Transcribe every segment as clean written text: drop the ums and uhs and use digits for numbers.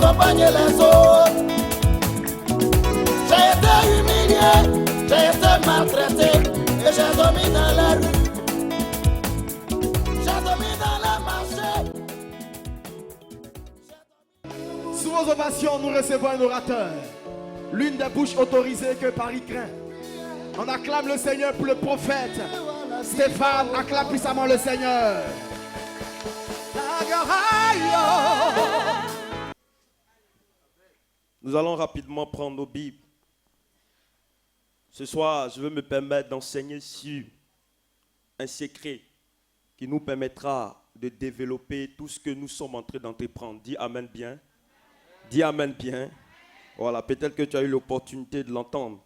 accompagné les autres. J'ai été humilié, j'ai été maltraité et j'ai dormi dans la rue. J'ai dormi dans le marché. Sous vos ovations, nous recevons un orateur. L'une des bouches autorisées que Paris craint. On acclame le Seigneur pour le prophète. Stéphane, acclame puissamment le Seigneur. Nous allons rapidement prendre nos Bibles. Ce soir, je veux me permettre d'enseigner sur un secret qui nous permettra de développer tout ce que nous sommes en train d'entreprendre. Dis Amen bien. Dis Amen bien. Voilà, peut-être que tu as eu l'opportunité de l'entendre,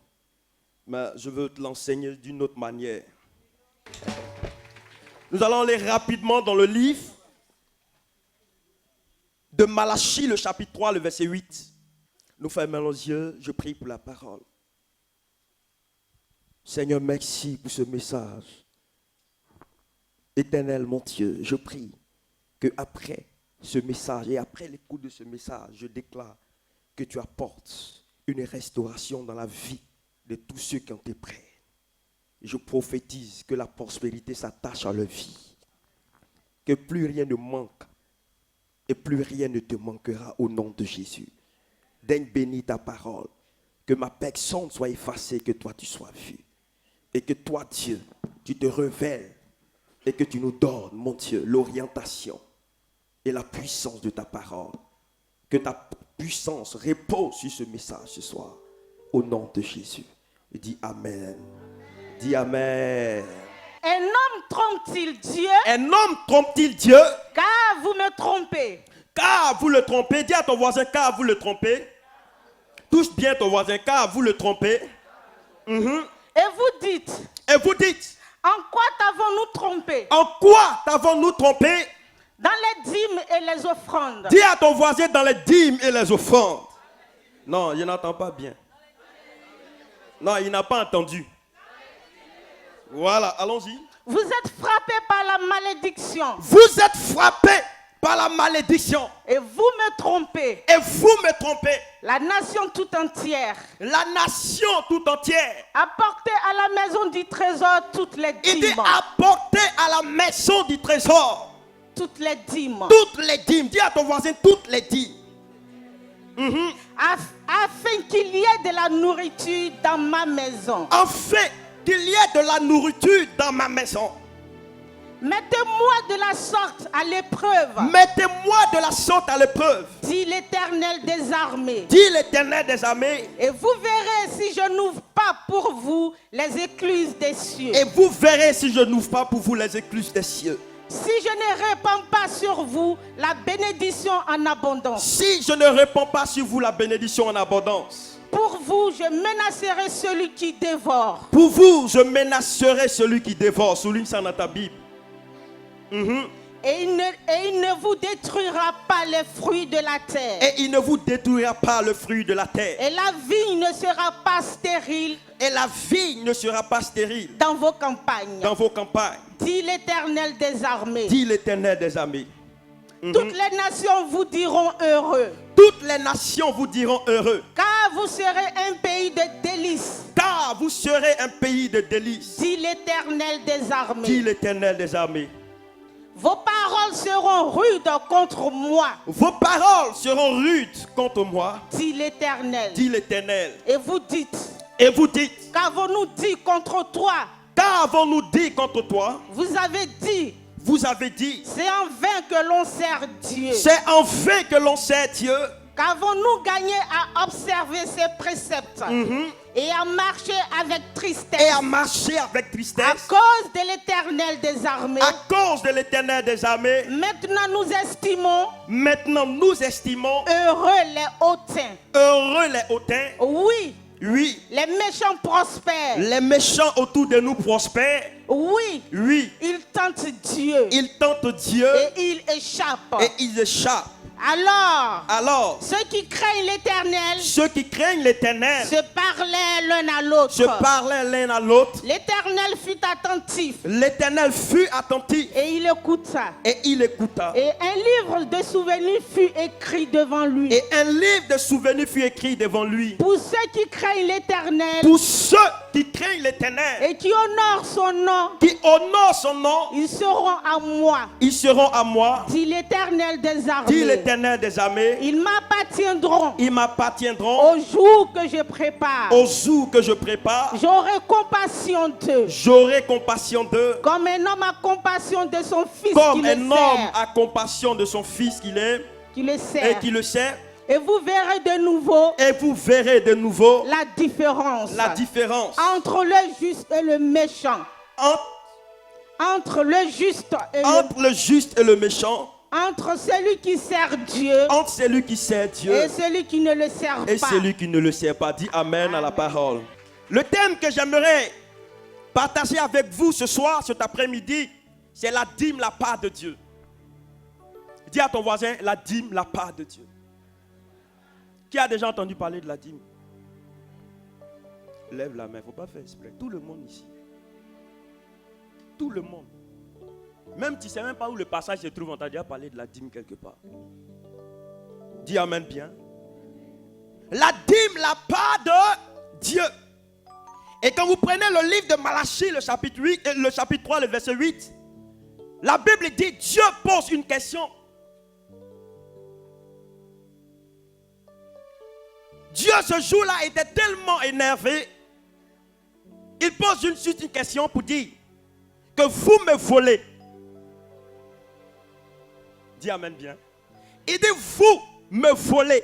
mais je veux te l'enseigner d'une autre manière. Nous allons aller rapidement dans le livre de Malachie, le chapitre 3, le verset 8. Nous fermons nos yeux, je prie pour la parole. Seigneur, merci pour ce message. Éternel, mon Dieu, je prie que après ce message et après l'écoute de ce message, je déclare que tu apportes une restauration dans la vie de tous ceux qui ont été prêts. Je prophétise que la prospérité s'attache à leur vie, que plus rien ne manque et plus rien ne te manquera au nom de Jésus. Daigne bénir ta parole, que ma personne soit effacée, que toi tu sois vu. Et que toi, Dieu, tu te révèles et que tu nous donnes, mon Dieu, l'orientation et la puissance de ta parole. Que ta puissance repose sur ce message ce soir, au nom de Jésus. Et dis Amen. Dis Amen. Un homme trompe-t-il Dieu? Un homme trompe-t-il Dieu? Car vous me trompez. Car vous le trompez. Dis à ton voisin, car vous le trompez. Touche bien ton voisin, car vous le trompez. Et vous dites, en quoi t'avons-nous trompé? En quoi t'avons-nous trompé? Dans les dîmes et les offrandes. Dis à ton voisin, dans les dîmes et les offrandes. Non, il n'entend pas bien. Non, il n'a pas entendu. Voilà, allons-y. Vous êtes frappés par la malédiction. Vous êtes frappés par la malédiction. Et vous me trompez. Et vous me trompez. La nation tout entière. La nation tout entière. Apportez à la maison du trésor toutes les dîmes. Il dit apportez à la maison du trésor. Toutes les dîmes. Toutes les dîmes. Dis à ton voisin toutes les dîmes. Afin qu'il y ait de la nourriture dans ma maison. Afin qu'il y ait de la nourriture dans ma maison. Mettez-moi de la sorte à l'épreuve. Mettez-moi de la sorte à l'épreuve. Dit l'Éternel des armées. Dit l'Éternel des armées. Et vous verrez si je n'ouvre pas pour vous les écluses des cieux. Et vous verrez si je n'ouvre pas pour vous les écluses des cieux. Si je ne répands pas sur vous la bénédiction en abondance. Si je ne répands pas sur vous la bénédiction en abondance. Pour vous, je menacerai celui qui dévore. Pour vous, je menacerai celui qui dévore. Souligne ça dans ta Bible. Et il ne vous détruira pas les fruits de la terre. Et il ne vous détruira pas le fruit de la terre. Et la vigne ne sera pas stérile. Et la vigne ne sera pas stérile. Dans vos campagnes. Dans vos campagnes. Dit l'Éternel des armées. Dit l'Éternel des armées. Toutes les nations vous diront heureux. Toutes les nations vous diront heureux. Car vous serez un pays de délices. Car vous serez un pays de délices. Dit l'Éternel des armées. Dit l'Éternel des armées. Vos paroles seront rudes contre moi. Vos paroles seront rudes contre moi. Dit l'Éternel. Dit l'Éternel. Et vous dites. Et vous dites. Qu'avons-nous dit contre toi? Qu'avons-nous dit contre toi? Vous avez dit. Vous avez dit. C'est en vain que l'on sert Dieu. C'est en vain que l'on sert Dieu. Qu'avons-nous gagné à observer ses préceptes et à marcher avec tristesse? Et à marcher avec tristesse. À cause de l'Éternel des armées. À cause de l'Éternel des armées. Maintenant nous estimons. Heureux les hautains. Heureux les hautains. Oui. Oui. Les méchants prospèrent. Les méchants autour de nous prospèrent. Oui, Oui, il tente Dieu il tente Dieu et il échappe. et il échappe. Alors, Alors, ceux qui craignent l'Éternel ceux qui craignent l'Éternel se parlaient l'un à l'autre. se parlaient l'un à l'autre. L'Éternel fut attentif L'Éternel fut attentif et il écouta. et il écouta. Et un livre de souvenirs fut écrit devant lui. Et un livre de souvenirs fut écrit devant lui. Pour ceux qui craignent l'Éternel Pour ceux qui craignent l'Éternel, et qui honorent son nom, qui honorent son nom, ils seront à moi, ils seront à moi, dit l'Éternel des dit armées. l'Éternel des armées. Ils m'appartiendront Ils m'appartiendront au jour que je prépare. au jour que je prépare. J'aurai compassion d'eux, J'aurai compassion d'eux, comme un homme a compassion de son fils comme qui un le homme sert. a compassion de son fils qu'il est Qui le et sert. qui le sert. Et vous verrez de nouveau Et vous verrez de nouveau la différence la différence entre le juste et le méchant. Entre le juste et entre le juste et le méchant, entre celui qui sert Dieu entre celui qui sert Dieu et celui qui ne le sert et pas. celui qui ne le sert pas. Dis Amen à la parole. Le thème que j'aimerais partager avec vous ce soir, cet après-midi, c'est la dîme, la part de Dieu. Dis à ton voisin, la dîme, la part de Dieu. Qui a déjà entendu parler de la dîme? Lève la main, il ne faut pas faire exprès. Tout le monde ici. Tout le monde. Même tu ne sais même pas où le passage se trouve, on t'a déjà parlé de la dîme quelque part. Dis Amen bien. La dîme, la part de Dieu. Et quand vous prenez le livre de Malachie, le chapitre 8, le chapitre 3, le verset 8, la Bible dit, Dieu pose une question. Dieu ce jour-là était tellement énervé, il pose juste une question pour dire que vous me volez. Dis Amen bien. Il dit vous me volez.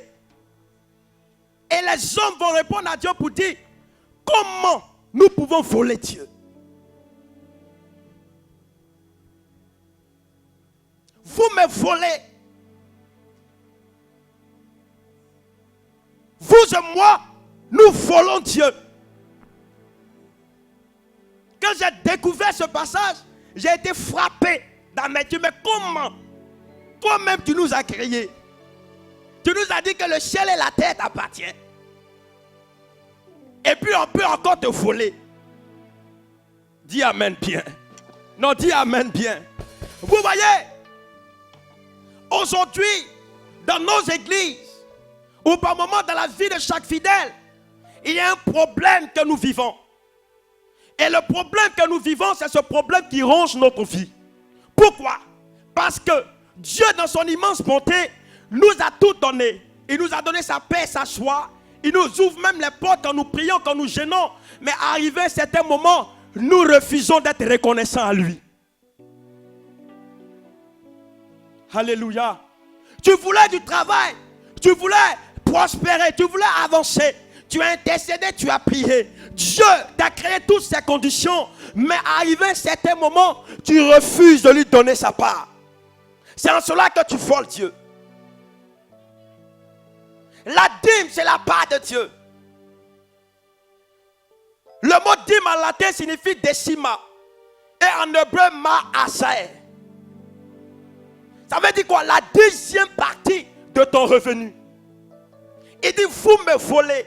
Et les hommes vont répondre à Dieu pour dire comment nous pouvons voler Dieu. Vous me volez. Vous et moi, nous volons Dieu. Quand j'ai découvert ce passage, j'ai été frappé dans mes yeux. Mais comment? Toi-même, tu nous as créés. Tu nous as dit que le ciel et la terre t'appartiennent. Et puis on peut encore te voler. Dis Amen bien. Non, dis Amen bien. Vous voyez, aujourd'hui, dans nos églises, ou par moment dans la vie de chaque fidèle, il y a un problème que nous vivons. Et le problème que nous vivons, c'est ce problème qui ronge notre vie. Pourquoi? Parce que Dieu, dans son immense bonté, nous a tout donné. Il nous a donné sa paix, sa joie. Il nous ouvre même les portes quand nous prions, quand nous gênons. Mais arrivé à un certain moment, nous refusons d'être reconnaissants à lui. Alléluia. Tu voulais du travail. Tu voulais prospérer. Tu voulais avancer. Tu as intercédé, tu as prié. Dieu t'a créé toutes ces conditions. Mais arrivé à un certain moment, tu refuses de lui donner sa part. C'est en cela que tu voles Dieu. La dîme, c'est la part de Dieu. Le mot dîme en latin signifie décima. Et en hébreu, ma'aser. Ça veut dire quoi? La 10e partie de ton revenu. Il dit, vous me volez.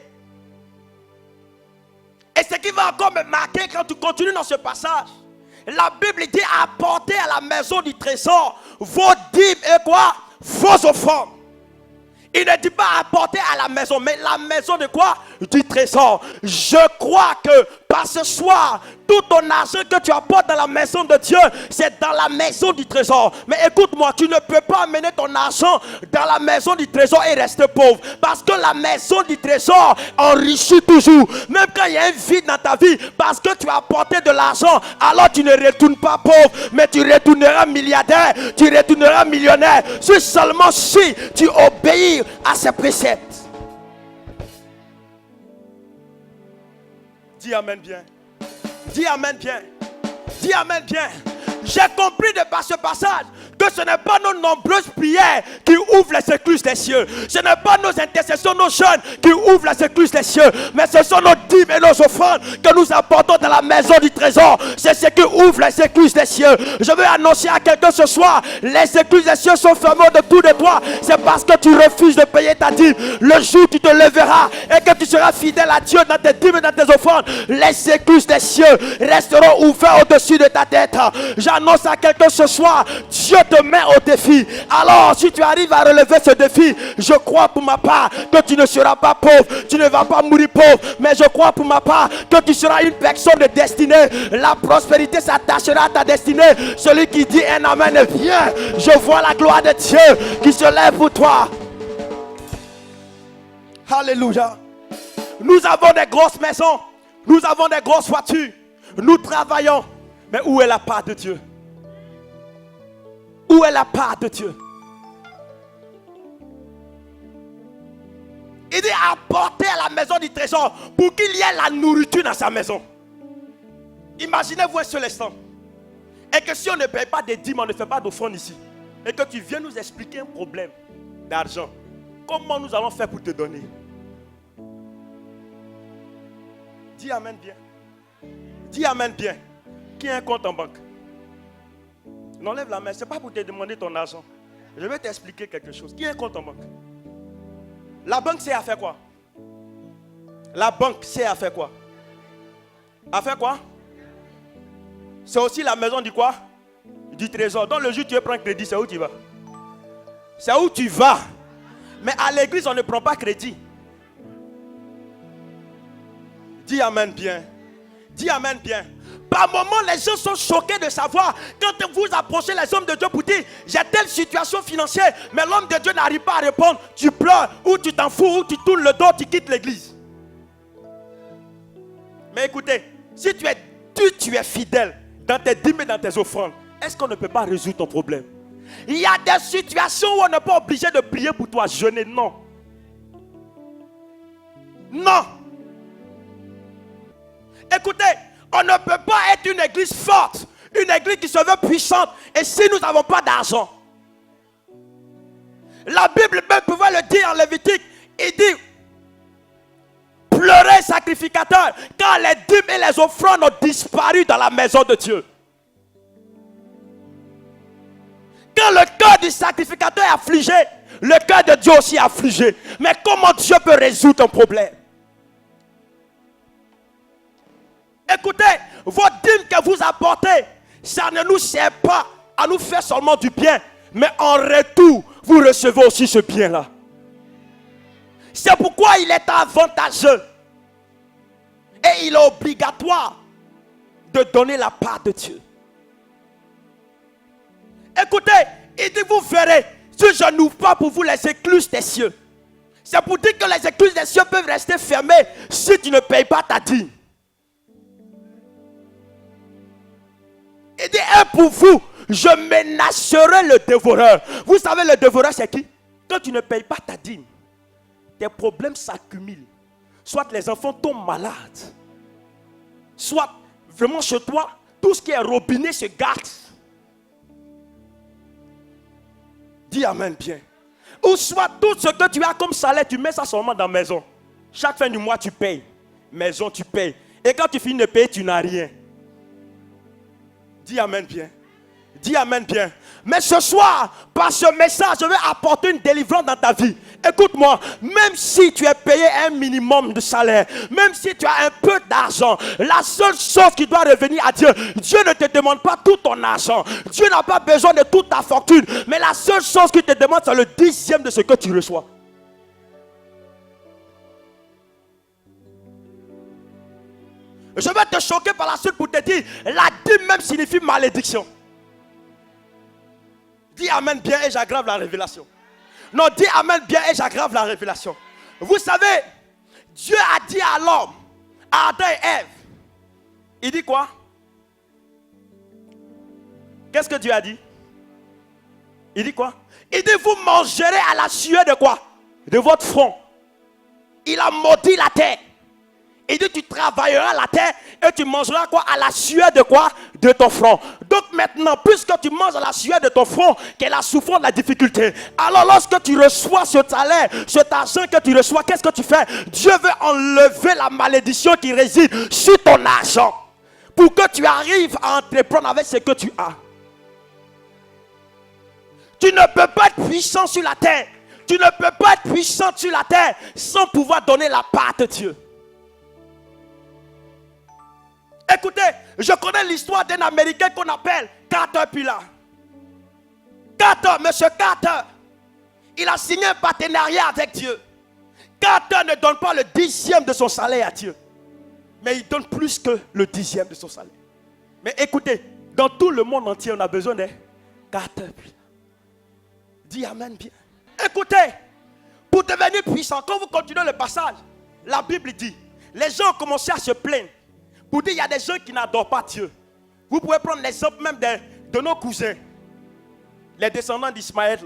Et ce qui va encore me marquer quand tu continues dans ce passage, la Bible dit, apportez à la maison du trésor vos dîmes et quoi? Vos offrandes. Il ne dit pas apporter à la maison, mais la maison de quoi? Du trésor. Je crois que par ce soir, tout ton argent que tu apportes dans la maison de Dieu, c'est dans la maison du trésor. Mais écoute-moi, tu ne peux pas amener ton argent dans la maison du trésor et rester pauvre. Parce que la maison du trésor enrichit toujours. Même quand il y a un vide dans ta vie, parce que tu as apporté de l'argent, alors tu ne retournes pas pauvre, mais tu retourneras milliardaire, tu retourneras millionnaire. C'est seulement si tu obéis à ses préceptes. Dis Amen bien. Dis Amen bien. Dis Amen bien. J'ai compris de par ce passage que ce n'est pas nos nombreuses prières qui ouvrent les écluses des cieux. Ce n'est pas nos intercessions, nos jeûnes qui ouvrent les écluses des cieux. Mais ce sont nos dîmes et nos offrandes que nous apportons dans la maison du trésor. C'est ce qui ouvre les écluses des cieux. Je veux annoncer à quelqu'un ce soir, les écluses des cieux sont fermées de tout de toi. C'est parce que tu refuses de payer ta dîme. Le jour où tu te lèveras et que tu seras fidèle à Dieu dans tes dîmes et dans tes offrandes, les écluses des cieux resteront ouvertes au-dessus de ta tête. J'annonce à quelqu'un ce soir, Dieu te met au défi. Alors si tu arrives à relever ce défi, je crois pour ma part que tu ne seras pas pauvre, tu ne vas pas mourir pauvre, mais je crois pour ma part que tu seras une personne de destinée. La prospérité s'attachera à ta destinée. Celui qui dit un amen vient. Je vois la gloire de Dieu qui se lève pour toi. Alléluia. Nous avons des grosses maisons, nous avons des grosses voitures, nous travaillons, mais où est la part de Dieu? Où est la part de Dieu? Il dit apporter à la maison du trésor pour qu'il y ait la nourriture dans sa maison. Imaginez-vous un seul instant. Et que si on ne paye pas des dîmes, on ne fait pas d'offrande ici. Et que tu viens nous expliquer un problème d'argent. Comment nous allons faire pour te donner? Dis amen bien. Dis amen bien. Qui a un compte en banque? Non, lève la main. Ce n'est pas pour te demander ton argent. Je vais t'expliquer quelque chose. Qui a un compte en banque? La banque sait à faire quoi? La banque sait à faire quoi? À faire quoi? C'est aussi la maison du quoi? Du trésor. Donc le jour où tu veux prendre crédit, c'est où tu vas? C'est où tu vas. Mais à l'église, on ne prend pas crédit. Dis amen bien. Dis amen bien. Par moments, les gens sont choqués de savoir, quand vous approchez les hommes de Dieu pour dire, j'ai telle situation financière, mais l'homme de Dieu n'arrive pas à répondre, tu pleures, ou tu t'en fous, ou tu tournes le dos, tu quittes l'église. Mais écoutez, si tu es fidèle dans tes dîmes et dans tes offrandes, est-ce qu'on ne peut pas résoudre ton problème? Il y a des situations où on n'est pas obligé de prier pour toi, jeûner, non. Non. Écoutez, on ne peut pas être une église forte, une église qui se veut puissante, et si nous n'avons pas d'argent. La Bible même pouvait le dire en Lévitique, il dit, pleurez sacrificateurs, car les dîmes et les offrandes ont disparu dans la maison de Dieu. Quand le cœur du sacrificateur est affligé, le cœur de Dieu aussi est affligé. Mais comment Dieu peut résoudre ton problème? Écoutez, vos dîmes que vous apportez, ça ne nous sert pas à nous faire seulement du bien, mais en retour, vous recevez aussi ce bien-là. C'est pourquoi il est avantageux et il est obligatoire de donner la part de Dieu. Écoutez, il dit, vous verrez, si je n'ouvre pas pour vous les écluses des cieux. C'est pour dire que les écluses des cieux peuvent rester fermées si tu ne payes pas ta dîme. Il dit, et pour vous, je menacerai le dévoreur. Vous savez, le dévoreur, c'est qui? Quand tu ne payes pas ta dîme, tes problèmes s'accumulent. Soit les enfants tombent malades, soit vraiment chez toi, tout ce qui est robinet se gâte. Dis amen bien. Ou soit tout ce que tu as comme salaire, tu mets ça seulement dans la maison. Chaque fin du mois, tu payes. Maison, tu payes. Et quand tu finis de payer, tu n'as rien. Dis amen bien. Dis amen bien. Mais ce soir, par ce message, je vais apporter une délivrance dans ta vie. Écoute-moi, même si tu es payé un minimum de salaire, même si tu as un peu d'argent, la seule chose qui doit revenir à Dieu, Dieu ne te demande pas tout ton argent. Dieu n'a pas besoin de toute ta fortune. Mais la seule chose qu'il te demande, c'est le 10e de ce que tu reçois. Je vais te choquer par la suite pour te dire, la dîme même signifie malédiction. Dis amen bien et j'aggrave la révélation. Non, dis amen bien et j'aggrave la révélation. Vous savez, Dieu a dit à l'homme, à Adam et Ève, il dit quoi? Qu'est-ce que Dieu a dit? Il dit quoi? Il dit, vous mangerez à la sueur de quoi? De votre front. Il a maudit la terre. Il dit, tu travailleras la terre et tu mangeras quoi? À la sueur de quoi? de ton front. Donc maintenant, puisque tu manges la sueur de ton front, qui est la souffrance de la difficulté, alors lorsque tu reçois ce salaire, cet argent que tu reçois, qu'est-ce que tu fais? Dieu veut enlever la malédiction qui réside sur ton argent, pour que tu arrives à entreprendre avec ce que tu as. Tu ne peux pas être puissant sur la terre. Tu ne peux pas être puissant sur la terre sans pouvoir donner la part de Dieu. Écoutez, je connais l'histoire d'un Américain qu'on appelle Caterpillar. Monsieur Carter, il a signé un partenariat avec Dieu. Carter ne donne pas le 10e de son salaire à Dieu, mais il donne plus que le 10e de son salaire. Mais écoutez, dans tout le monde entier, on a besoin de Caterpillar. Dis amen bien. Écoutez, pour devenir puissant, quand vous continuez le passage, la Bible dit, les gens ont commencé à se plaindre. Pour dire, il y a des gens qui n'adorent pas Dieu. Vous pouvez prendre l'exemple même de nos cousins, les descendants d'Ismaël,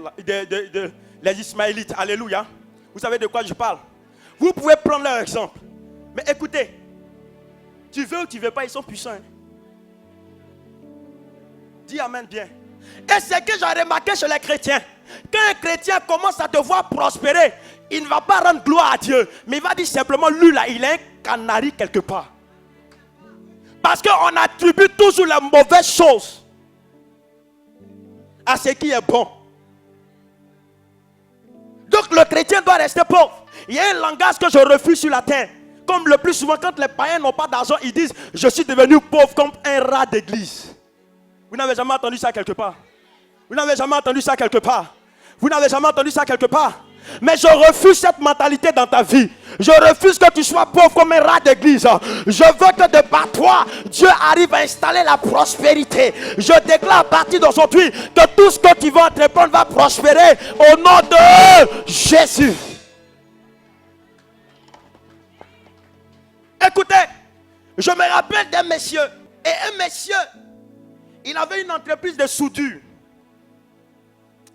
les Ismaélites. Alléluia. Vous savez de quoi je parle? Vous pouvez prendre leur exemple. Mais écoutez, tu veux ou tu ne veux pas, ils sont puissants. Hein? Dis amen bien. Et c'est que j'ai remarqué chez les chrétiens. Quand un chrétien commence à devoir prospérer, il ne va pas rendre gloire à Dieu, mais il va dire simplement, lui là, il est un canari quelque part. Parce qu'on attribue toujours la mauvaise chose à ce qui est bon. Donc le chrétien doit rester pauvre. Il y a un langage que je refuse sur la terre. Comme le plus souvent, quand les païens n'ont pas d'argent, ils disent, je suis devenu pauvre comme un rat d'église. Vous n'avez jamais entendu ça quelque part? Vous n'avez jamais entendu ça quelque part? Vous n'avez jamais entendu ça quelque part? Mais je refuse cette mentalité dans ta vie. Je refuse que tu sois pauvre comme un rat d'église. Je veux que de par toi, Dieu arrive à installer la prospérité. Je déclare à partir d'aujourd'hui que tout ce que tu vas entreprendre va prospérer au nom de Jésus. Écoutez, je me rappelle d'un monsieur. Et un monsieur, il avait une entreprise de soudure.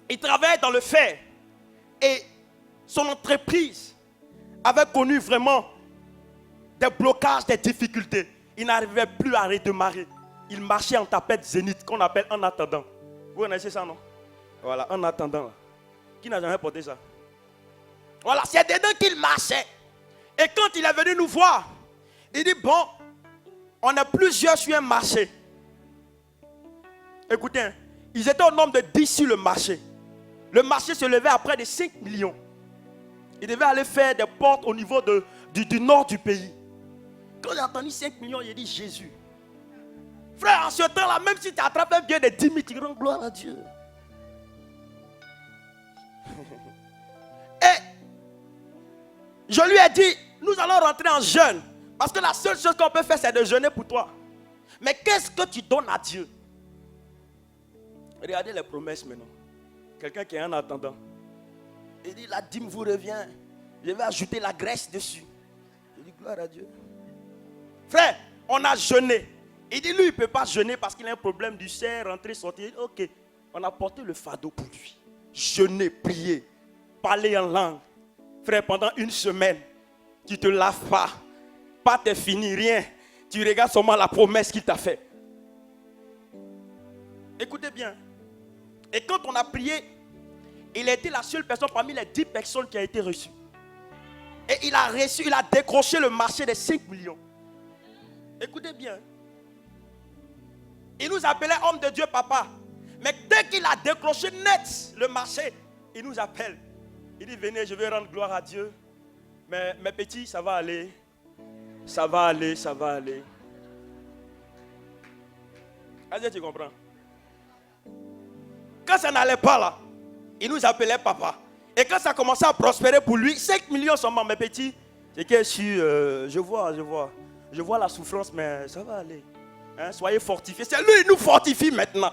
Il travaillait dans le fer. Et son entreprise avait connu vraiment des blocages, des difficultés. Il n'arrivait plus à redémarrer. Il marchait en tapette zénith, qu'on appelle en attendant. Vous connaissez ça, non? Voilà, en attendant. Là. Qui n'a jamais porté ça? Voilà, c'est dedans qu'il marchait. Et quand il est venu nous voir, il dit, bon, on est plusieurs sur un marché. Écoutez, hein, ils étaient au nombre de 10 sur le marché. Le marché se levait à près de 5 millions. Il devait aller faire des portes au niveau du nord du pays. Quand j'ai entendu 5 millions, il a dit Jésus. Frère, en ce temps-là, même si tu attrapes un bien de 10 000, tu rends gloire à Dieu. Et je lui ai dit, nous allons rentrer en jeûne. Parce que la seule chose qu'on peut faire, c'est de jeûner pour toi. Mais qu'est-ce que tu donnes à Dieu? Regardez les promesses maintenant. Quelqu'un qui est en attendant. Il dit, la dîme vous revient. Je vais ajouter la graisse dessus. Je dis, gloire à Dieu. Frère, on a jeûné. Il dit, lui, il ne peut pas jeûner parce qu'il a un problème du sein, rentrer, sortir. Ok, on a porté le fardeau pour lui. Jeûner, prier, parler en langue. Frère, pendant une semaine, tu ne te laves pas. Pas te fini, rien. Tu regardes seulement la promesse qu'il t'a faite. Écoutez bien. Et quand on a prié, il a été la seule personne parmi les 10 personnes qui a été reçue. Et il a décroché le marché des 5 millions. Écoutez bien. Il nous appelait homme de Dieu, papa. Mais dès qu'il a décroché net le marché, il nous appelle. Il dit, venez, je vais rendre gloire à Dieu. Mais mes petits, ça va aller. Ça va aller, ça va aller. Est-ce que tu comprends? Quand ça n'allait pas là, il nous appelait papa. Et quand ça commençait à prospérer pour lui, 5 millions seulement, mes petits. C'est que je vois la souffrance, mais ça va aller. Hein, soyez fortifiés. C'est lui qui nous fortifie maintenant.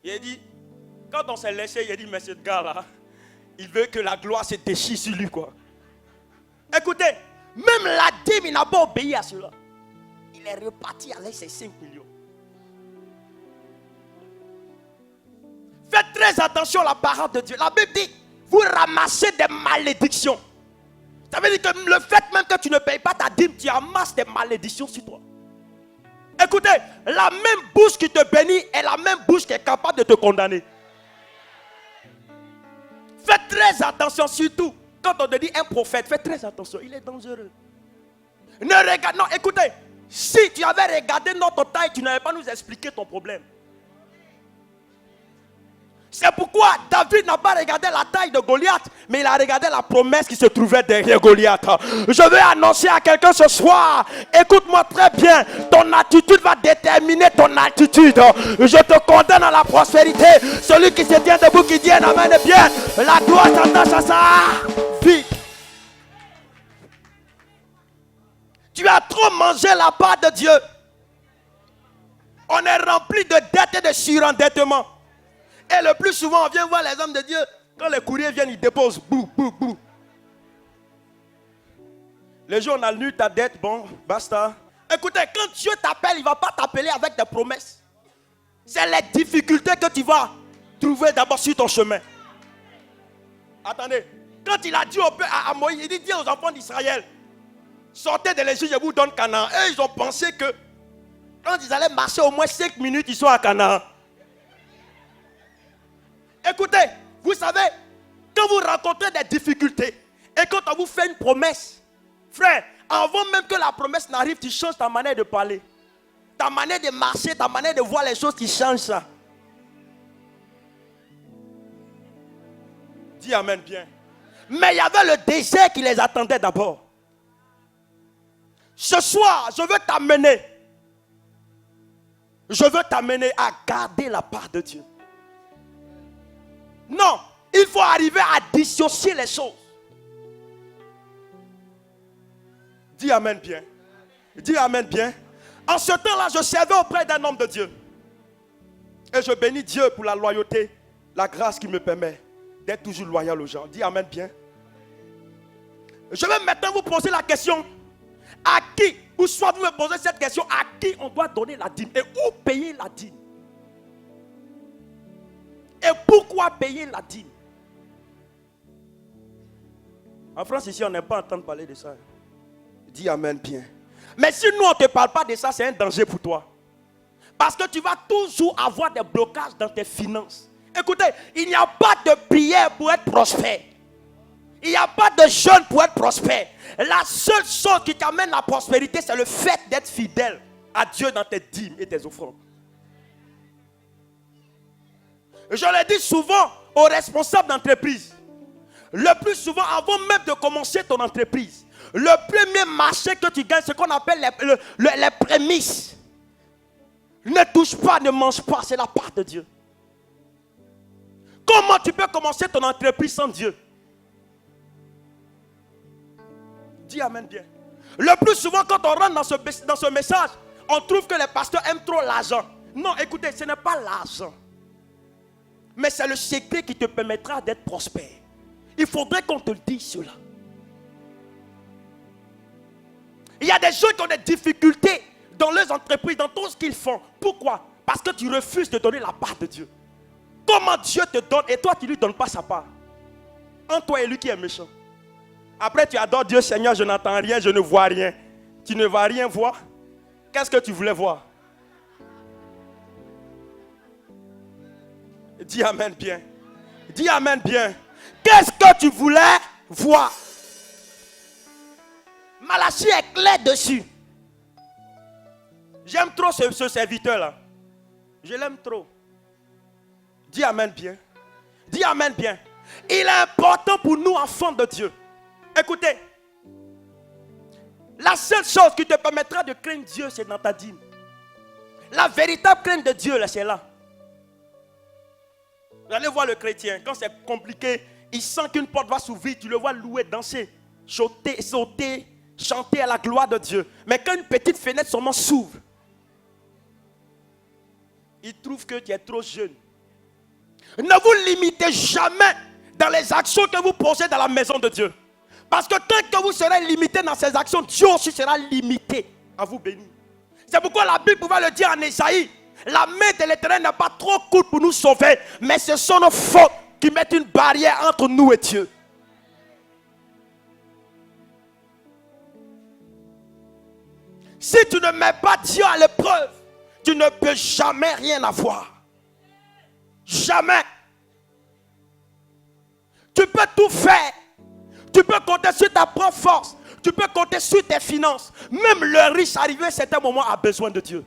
Il a dit, quand on s'est laissé, il a dit, mais ce gars-là, il veut que la gloire se déchire sur lui, quoi. Écoutez, même la dîme, il n'a pas obéi à cela. Il est reparti avec ses 5 millions. Faites très attention à la parole de Dieu. La Bible dit, vous ramassez des malédictions. Ça veut dire que le fait même que tu ne payes pas ta dîme, tu amasses des malédictions sur toi. Écoutez, la même bouche qui te bénit est la même bouche qui est capable de te condamner. Faites très attention, surtout quand on te dit un prophète, faites très attention, il est dangereux. Ne regarde, non, écoutez, si tu avais regardé notre taille, tu n'avais pas nous expliquer ton problème. C'est pourquoi David n'a pas regardé la taille de Goliath, mais il a regardé la promesse qui se trouvait derrière Goliath. Je vais annoncer à quelqu'un ce soir, écoute-moi très bien, ton attitude va déterminer ton attitude. Je te condamne à la prospérité. Celui qui se tient debout, qui dit amen est bien, la gloire s'attache à sa vie. Tu as trop mangé la part de Dieu. On est rempli de dettes et de surendettement. Et le plus souvent, on vient voir les hommes de Dieu. Quand les courriers viennent, ils déposent. Bou, bou, bou. Les jours, on a lu ta dette. Bon, basta. Écoutez, quand Dieu t'appelle, il ne va pas t'appeler avec des promesses. C'est les difficultés que tu vas trouver d'abord sur ton chemin. Attendez. Quand il a dit à Moïse, il dit aux enfants d'Israël, sortez de l'Égypte, je vous donne Canaan. Et ils ont pensé que quand ils allaient marcher au moins 5 minutes, ils sont à Canaan. Écoutez, vous savez, quand vous rencontrez des difficultés et quand on vous fait une promesse, frère, avant même que la promesse n'arrive, tu changes ta manière de parler. Ta manière de marcher, ta manière de voir les choses, tu changes ça. Dis amen bien. Mais il y avait le désert qui les attendait d'abord. Ce soir, je veux t'amener à garder la part de Dieu. Non, il faut arriver à dissocier les choses. Dis amen bien. Dis amen bien. En ce temps-là, je servais auprès d'un homme de Dieu. Et je bénis Dieu pour la loyauté, la grâce qui me permet d'être toujours loyal aux gens. Dis amen bien. Je vais maintenant vous poser la question. À qui, ou soit vous me posez cette question, à qui on doit donner la dîme et où payer la dîme? Et pourquoi payer la dîme? En France, ici, on n'aime pas entendre parler de ça. Dis amen bien. Mais si nous, on ne te parle pas de ça, c'est un danger pour toi. Parce que tu vas toujours avoir des blocages dans tes finances. Écoutez, il n'y a pas de prière pour être prospère. Il n'y a pas de jeûne pour être prospère. La seule chose qui t'amène la prospérité, c'est le fait d'être fidèle à Dieu dans tes dîmes et tes offrandes. Je le dis souvent aux responsables d'entreprise. Le plus souvent, avant même de commencer ton entreprise, le premier marché que tu gagnes, c'est ce qu'on appelle les prémices. Ne touche pas, ne mange pas, c'est la part de Dieu. Comment tu peux commencer ton entreprise sans Dieu? Dis amen bien. Le plus souvent, quand on rentre dans ce message, on trouve que les pasteurs aiment trop l'argent. Non, écoutez, ce n'est pas l'argent. Mais c'est le secret qui te permettra d'être prospère. Il faudrait qu'on te le dise cela. Il y a des gens qui ont des difficultés dans leurs entreprises, dans tout ce qu'ils font. Pourquoi? Parce que tu refuses de donner la part de Dieu. Comment Dieu te donne et toi tu ne lui donnes pas sa part? Entre toi et lui qui est méchant. Après tu adores Dieu, Seigneur, je n'entends rien, je ne vois rien. Tu ne vas rien voir. Qu'est-ce que tu voulais voir? Dis amen bien. Dis amen bien. Qu'est-ce que tu voulais voir? Malachie est clair dessus. J'aime trop ce serviteur-là. Je l'aime trop. Dis amen bien. Dis amen bien. Il est important pour nous, enfants de Dieu. Écoutez. La seule chose qui te permettra de craindre Dieu, c'est dans ta dîme. La véritable crainte de Dieu, là, c'est là. Vous allez voir le chrétien, quand c'est compliqué, il sent qu'une porte va s'ouvrir, tu le vois louer, danser, sauter, chanter à la gloire de Dieu. Mais quand une petite fenêtre seulement s'ouvre, il trouve que tu es trop jeune. Ne vous limitez jamais dans les actions que vous posez dans la maison de Dieu. Parce que tant que vous serez limité dans ces actions, Dieu aussi sera limité à vous bénir. C'est pourquoi la Bible pouvait le dire en Ésaïe. La main de l'Éternel n'est pas trop courte pour nous sauver, mais ce sont nos fautes qui mettent une barrière entre nous et Dieu. Si tu ne mets pas Dieu à l'épreuve, tu ne peux jamais rien avoir. Jamais. Tu peux tout faire. Tu peux compter sur ta propre force. Tu peux compter sur tes finances. Même le riche arrivé à un certain moment a besoin de Dieu.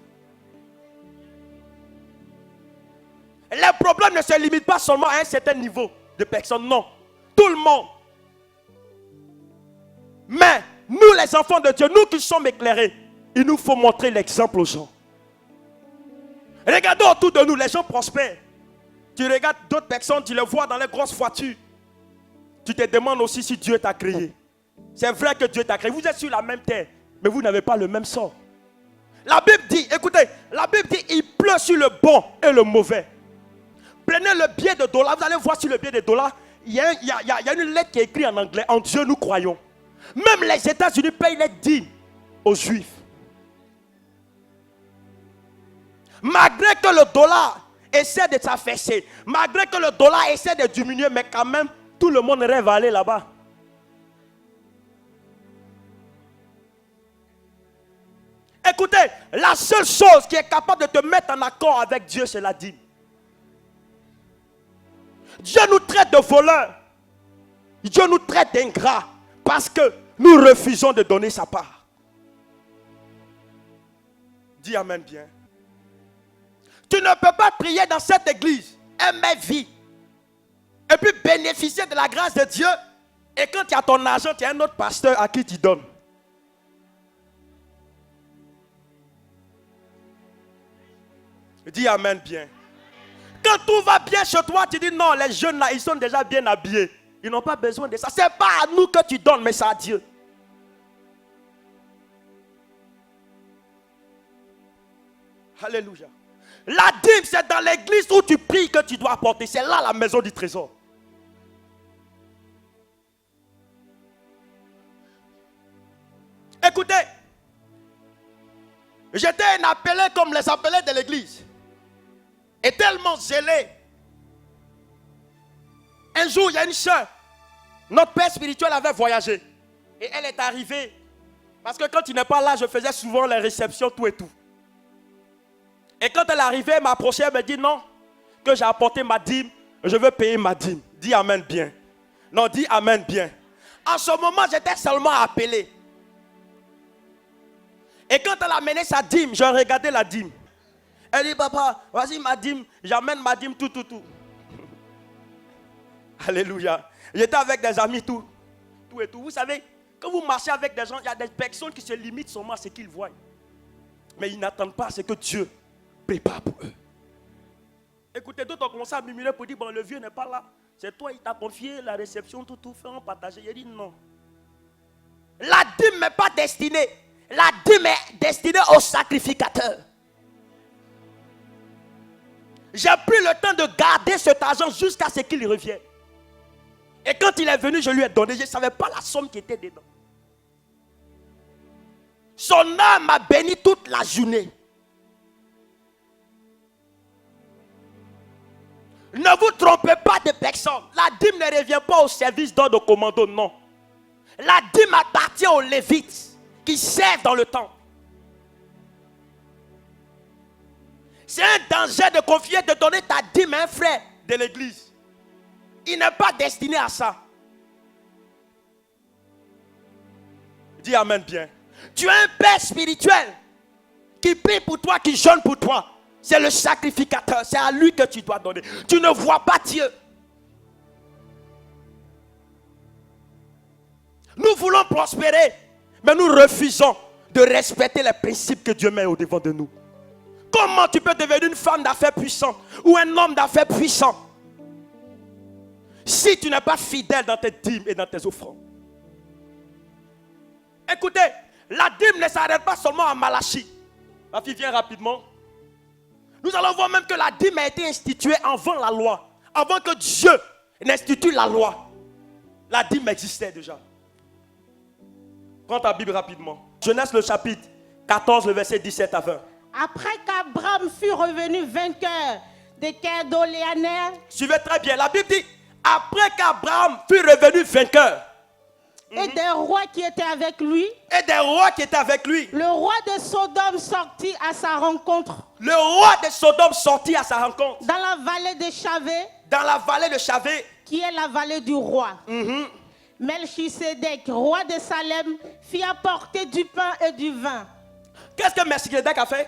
Les problèmes ne se limitent pas seulement à un certain niveau de personnes. Non. Tout le monde. Mais nous les enfants de Dieu, nous qui sommes éclairés, il nous faut montrer l'exemple aux gens. Regardez autour de nous, les gens prospèrent. Tu regardes d'autres personnes, tu les vois dans les grosses voitures. Tu te demandes aussi si Dieu t'a créé. C'est vrai que Dieu t'a créé. Vous êtes sur la même terre, mais vous n'avez pas le même sort. La Bible dit, écoutez, la Bible dit, il pleut sur le bon et le mauvais. Prenez le billet de $, vous allez voir sur le billet de $, il y a une lettre qui est écrite en anglais, en Dieu nous croyons. Même les États-Unis payent les dîmes aux Juifs. Malgré que le dollar essaie de s'affaisser, malgré que le dollar essaie de diminuer, mais quand même, tout le monde rêve à aller là-bas. Écoutez, la seule chose qui est capable de te mettre en accord avec Dieu, c'est la dîme. Dieu nous traite de voleurs. Dieu nous traite d'ingrats parce que nous refusons de donner sa part. Dis amen bien. Tu ne peux pas prier dans cette église, aimer vie, et puis bénéficier de la grâce de Dieu, et quand tu as ton argent, tu as un autre pasteur à qui tu donnes. Dis amen bien. Quand tout va bien chez toi, tu dis non, les jeunes là, ils sont déjà bien habillés. Ils n'ont pas besoin de ça. Ce n'est pas à nous que tu donnes, mais c'est à Dieu. Alléluia. La dîme, c'est dans l'église où tu pries que tu dois apporter. C'est là la maison du trésor. Écoutez, j'étais un appelé comme les appelés de l'église. Et tellement zélé. Un jour, il y a une soeur. Notre père spirituel avait voyagé. Et elle est arrivée. Parce que quand il n'est pas là, je faisais souvent les réceptions, tout et tout. Et quand elle est arrivée, elle m'a approché, elle me dit non, que j'ai apporté ma dîme, je veux payer ma dîme. Dis amen bien. Non, dis amen bien. En ce moment, j'étais seulement appelé. Et quand elle a amené sa dîme, je regardais la dîme. Elle dit, papa, vas-y ma dîme, j'amène ma dîme, tout. Alléluia. J'étais avec des amis, tout et tout. Vous savez, quand vous marchez avec des gens, il y a des personnes qui se limitent seulement à ce qu'ils voient. Mais ils n'attendent pas ce que Dieu prépare pour eux. Écoutez, d'autres ont commencé à murmurer pour dire, bon, le vieux n'est pas là. C'est toi, il t'a confié la réception, tout, fait en partager. Il dit non. La dîme n'est pas destinée. La dîme est destinée au sacrificateur. J'ai pris le temps de garder cet argent jusqu'à ce qu'il revienne. Et quand il est venu, je lui ai donné. Je ne savais pas la somme qui était dedans. Son âme m'a béni toute la journée. Ne vous trompez pas de personne. La dîme ne revient pas au service d'ordre de commando, non. La dîme appartient aux Lévites qui servent dans le temple. C'est un danger de confier, de donner ta dîme à un frère de l'église. Il n'est pas destiné à ça. Dis amen bien. Tu as un père spirituel qui prie pour toi, qui jeûne pour toi. C'est le sacrificateur. C'est à lui que tu dois donner. Tu ne vois pas Dieu. Nous voulons prospérer, mais nous refusons de respecter les principes que Dieu met au devant de nous. Comment tu peux devenir une femme d'affaires puissante ou un homme d'affaires puissant si tu n'es pas fidèle dans tes dîmes et dans tes offrandes? Écoutez, la dîme ne s'arrête pas seulement à Malachie. Ma fille vient rapidement. Nous allons voir même que la dîme a été instituée avant la loi. Avant que Dieu n'institue la loi. La dîme existait déjà. Prends ta Bible rapidement. Genèse le chapitre 14, le verset 17 à 20. Après qu'Abraham fut revenu vainqueur des Kedorlaomer. Suivez très bien. La Bible dit, après qu'Abraham fut revenu vainqueur. et des rois qui étaient avec lui. Et des rois qui étaient avec lui. Le roi de Sodome sortit à sa rencontre. Le roi de Sodome sortit à sa rencontre. Dans la vallée de Chavé, Dans la vallée de Chavé. qui est la vallée du roi. Melchisédek, roi de Salem, fit apporter du pain et du vin. Qu'est-ce que Melchisédek a fait?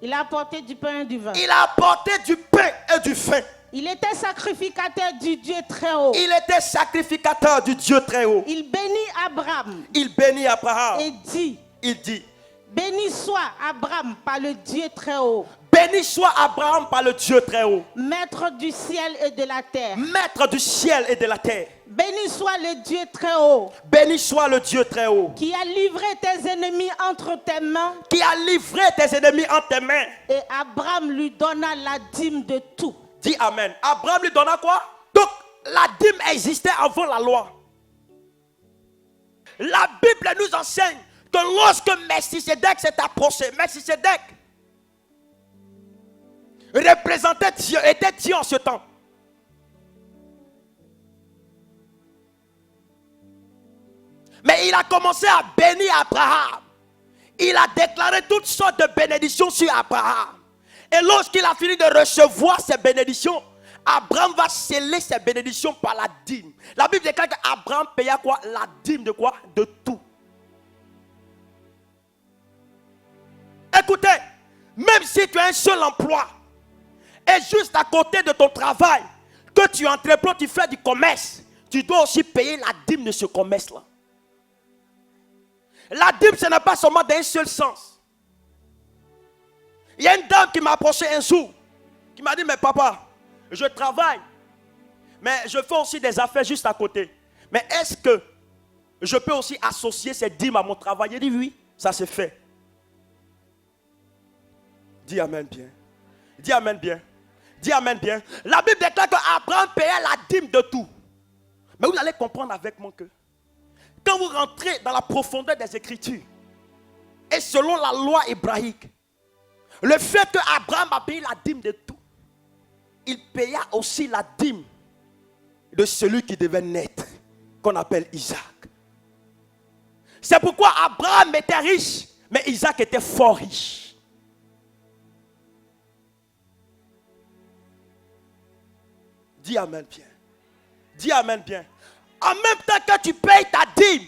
Il a apporté du pain et du vin. Il a apporté du pain et du vin. Il était sacrificateur du Dieu très haut. Il était sacrificateur du Dieu très haut. Il bénit Abraham Il bénit Abraham. et dit, Il dit, béni soit Abraham par le Dieu très haut, béni soit Abraham par le Dieu très haut, maître du ciel et de la terre. maître du ciel et de la terre. Béni soit le Dieu très haut, Béni soit le Dieu très haut, qui a livré tes ennemis entre tes mains. qui a livré tes ennemis en tes mains. Et Abraham lui donna la dîme de tout. Dis Amen. Abraham lui donna quoi? Donc, la dîme existait avant la loi. La Bible nous enseigne que lorsque Melchisédek s'est approché, Melchisédek représentait Dieu, était Dieu en ce temps. Mais il a commencé à bénir Abraham. Il a déclaré toutes sortes de bénédictions sur Abraham. Et lorsqu'il a fini de recevoir ces bénédictions, Abraham va sceller ces bénédictions par la dîme. La Bible déclare qu'Abraham paya quoi? La dîme de quoi? De tout. Écoutez, même si tu as un seul emploi, et juste à côté de ton travail, que tu entreprends, tu fais du commerce, tu dois aussi payer la dîme de ce commerce-là. La dîme, ce n'est pas seulement d'un seul sens. Il y a une dame qui m'a approché un jour, qui m'a dit, mais papa, je travaille, mais je fais aussi des affaires juste à côté. Mais est-ce que je peux aussi associer ces dîmes à mon travail? Il dit oui, ça se fait. Dis amen bien. Dis amen bien. Dis amen bien. La Bible déclare qu'Abraham payait la dîme de tout. Mais vous allez comprendre avec moi que quand vous rentrez dans la profondeur des Écritures, et selon la loi hébraïque, le fait qu'Abraham a payé la dîme de tout, il paya aussi la dîme de celui qui devait naître, qu'on appelle Isaac. C'est pourquoi Abraham était riche, mais Isaac était fort riche. Dis amen bien. Dis amen bien. En même temps que tu payes ta dîme,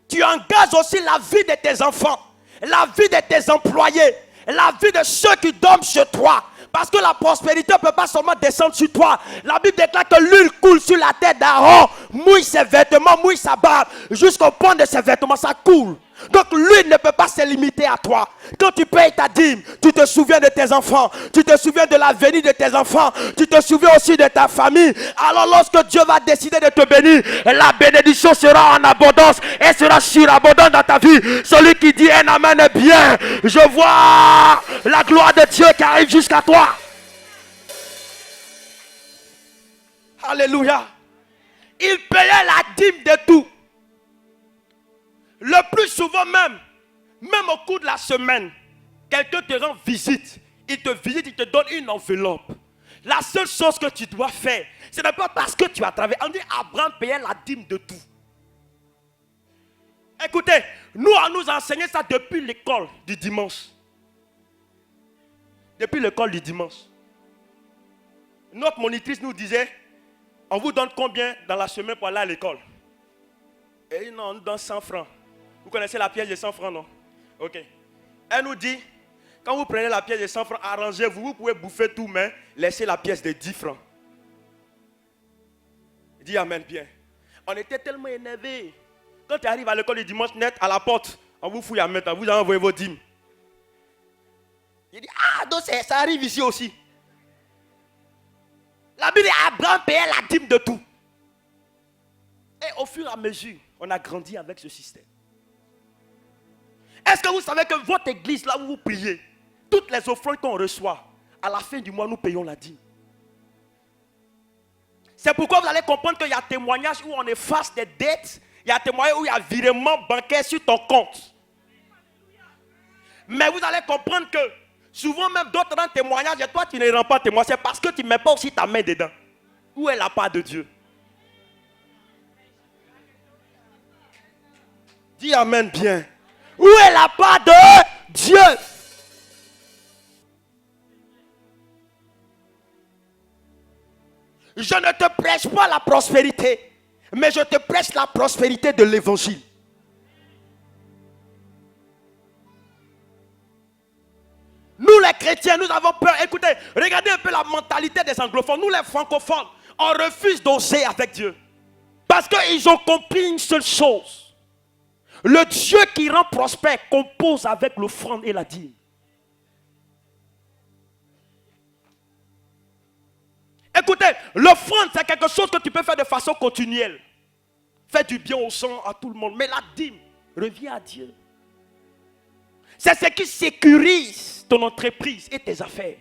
tu engages aussi la vie de tes enfants, la vie de tes employés, la vie de ceux qui dorment chez toi. Parce que la prospérité ne peut pas seulement descendre sur toi. La Bible déclare que l'huile coule sur la tête d'Aaron, mouille ses vêtements, mouille sa barbe, jusqu'au point de ses vêtements, ça coule. Donc l'huile ne peut pas se limiter à toi. Quand tu payes ta dîme, tu te souviens de tes enfants, tu te souviens de l'avenir de tes enfants, tu te souviens aussi de ta famille. Alors lorsque Dieu va décider de te bénir, la bénédiction sera en abondance et sera surabondante dans ta vie. Celui qui dit un amen est bien. Je vois la gloire de Dieu qui arrive jusqu'à toi. Alléluia. Il payait la dîme de tout. Le plus souvent même au cours de la semaine, quelqu'un te rend visite. Il te visite, il te donne une enveloppe. La seule chose que tu dois faire, ce n'est pas parce que tu as travaillé. On dit Abraham payait la dîme de tout. Écoutez, nous, on nous a enseigné ça depuis l'école du dimanche. Depuis l'école du dimanche. Notre monitrice nous disait, on vous donne combien dans la semaine pour aller à l'école? Et non, on nous donne 100 francs. Vous connaissez la pièce de 100 francs, non? Ok. Elle nous dit, quand vous prenez la pièce de 100 francs, arrangez-vous, vous pouvez bouffer tout, mais laissez la pièce de 10 francs. Dis amen bien. On était tellement énervés. Quand tu arrives à l'école du dimanche net, à la porte, on vous fouille à mettre, vous envoyez vos dîmes. Il dit, ah, donc ça arrive ici aussi. La Bible dit, Abraham payait la dîme de tout. Et au fur et à mesure, on a grandi avec ce système. Est-ce que vous savez que votre église, là où vous priez, toutes les offrandes qu'on reçoit, à la fin du mois, nous payons la dîme. C'est pourquoi vous allez comprendre qu'il y a témoignages où on efface des dettes, il y a témoignages où il y a virement bancaire sur ton compte. Mais vous allez comprendre que souvent même d'autres rendent témoignage et toi tu ne rends pas témoignage, c'est parce que tu ne mets pas aussi ta main dedans. Où est la part de Dieu? Dis amen bien. Où est la part de Dieu? Je ne te prêche pas la prospérité, mais je te prêche la prospérité de l'évangile. Nous les chrétiens, nous avons peur. Écoutez, regardez un peu la mentalité des anglophones. Nous les francophones, on refuse d'oser avec Dieu. Parce qu'ils ont compris une seule chose. Le Dieu qui rend prospère compose avec l'offrande et la dîme. Écoutez, l'offrande c'est quelque chose que tu peux faire de façon continuelle. Fais du bien aux gens, à tout le monde. Mais la dîme revient à Dieu. C'est ce qui sécurise ton entreprise et tes affaires.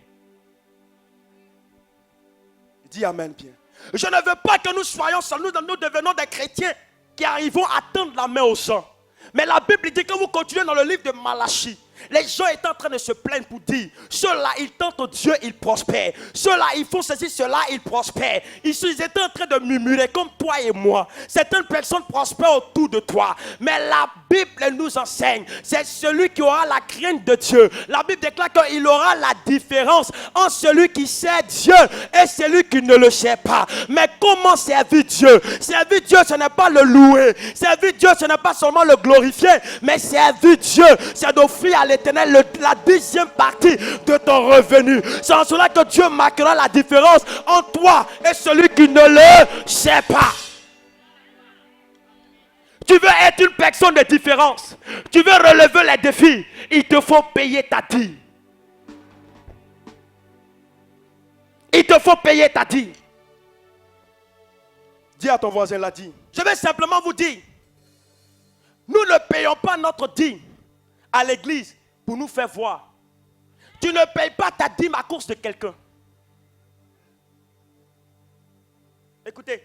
Dis amen bien. Je ne veux pas que nous soyons seuls, nous devenons des chrétiens qui arrivons à tendre la main aux gens. Mais la Bible dit que vous continuez dans le livre de Malachie. Les gens étaient en train de se plaindre pour dire, ceux-là ils tentent Dieu, ils prospèrent. Ceux-là ils font ceci, ceux-là ils prospèrent. Ils étaient en train de murmurer comme toi et moi. Certaines personnes prospèrent autour de toi. Mais la Bible nous enseigne, c'est celui qui aura la crainte de Dieu. La Bible déclare qu'il aura la différence entre celui qui sait Dieu et celui qui ne le sait pas. Mais comment servir Dieu? Servir Dieu, ce n'est pas le louer. Servir Dieu, ce n'est pas seulement le glorifier. Mais servir Dieu, c'est d'offrir à l'Éternel la 10e partie de ton revenu. C'est en cela que Dieu marquera la différence entre toi et celui qui ne le sait pas. Tu veux être une personne de différence. Tu veux relever les défis. Il te faut payer ta dîme. Il te faut payer ta dîme. Dis à ton voisin la dîme. Je vais simplement vous dire, nous ne payons pas notre dîme à l'église pour nous faire voir. Tu ne payes pas ta dîme à cause de quelqu'un. Écoutez,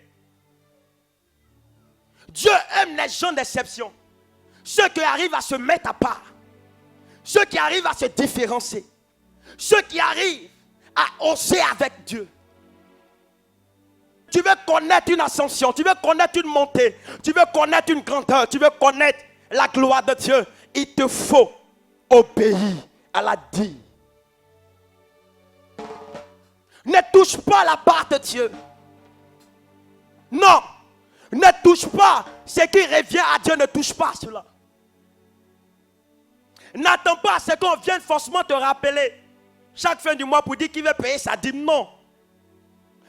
Dieu aime les gens d'exception. Ceux qui arrivent à se mettre à part. Ceux qui arrivent à se différencier. Ceux qui arrivent à oser avec Dieu. Tu veux connaître une ascension, tu veux connaître une montée, tu veux connaître une grandeur, tu veux connaître la gloire de Dieu. Il te faut obéir à la dîme. Ne touche pas la part de Dieu. Non, ne touche pas ce qui revient à Dieu, ne touche pas cela. N'attends pas à ce qu'on vienne forcément te rappeler chaque fin du mois pour dire qu'il veut payer sa dîme. Non.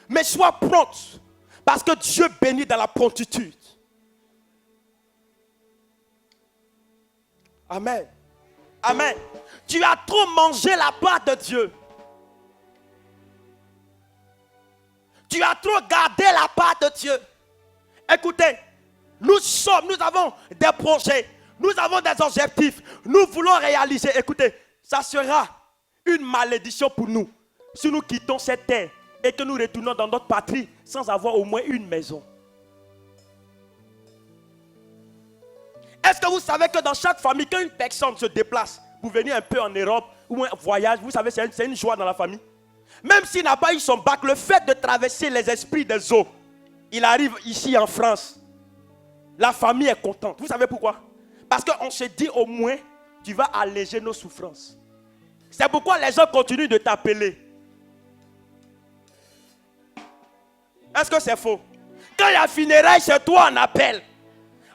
Mais sois prompte, parce que Dieu bénit dans la promptitude. Amen. Amen. Tu as trop mangé la part de Dieu. Tu as trop gardé la part de Dieu. Écoutez, nous avons des projets, nous avons des objectifs, nous voulons réaliser. Écoutez, ça sera une malédiction pour nous si nous quittons cette terre et que nous retournons dans notre patrie sans avoir au moins une maison. Est-ce que vous savez que dans chaque famille, quand une personne se déplace pour venir un peu en Europe ou un voyage, vous savez, c'est une joie dans la famille. Même s'il n'a pas eu son bac, le fait de traverser les esprits des eaux, il arrive ici en France. La famille est contente. Vous savez pourquoi? Parce qu'on se dit au moins, tu vas alléger nos souffrances. C'est pourquoi les gens continuent de t'appeler. Est-ce que c'est faux? Quand il y a funérailles, c'est toi on appelle.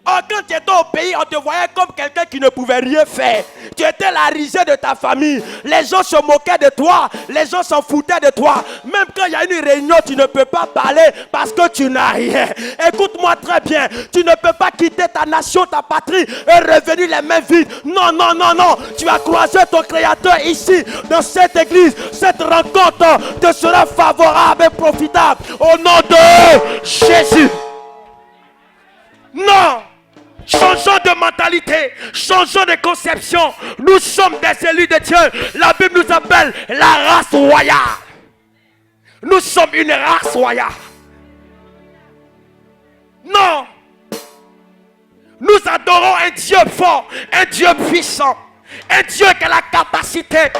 Oh, quand tu étais au pays, on te voyait comme quelqu'un qui ne pouvait rien faire. Tu étais la risée de ta famille. Les gens se moquaient de toi. Les gens s'en foutaient de toi. Même quand il y a une réunion, tu ne peux pas parler parce que tu n'as rien. Écoute-moi très bien. Tu ne peux pas quitter ta nation, ta patrie et revenir les mains vides. Non, non, non, non. Tu as croisé ton Créateur ici, dans cette église. Cette rencontre te sera favorable et profitable. Au nom de Jésus. Non. Changeons de mentalité, changeons de conception. Nous sommes des élus de Dieu. La Bible nous appelle la race royale. Nous sommes une race royale. Non. Nous adorons un Dieu fort, un Dieu puissant, un Dieu qui a la capacité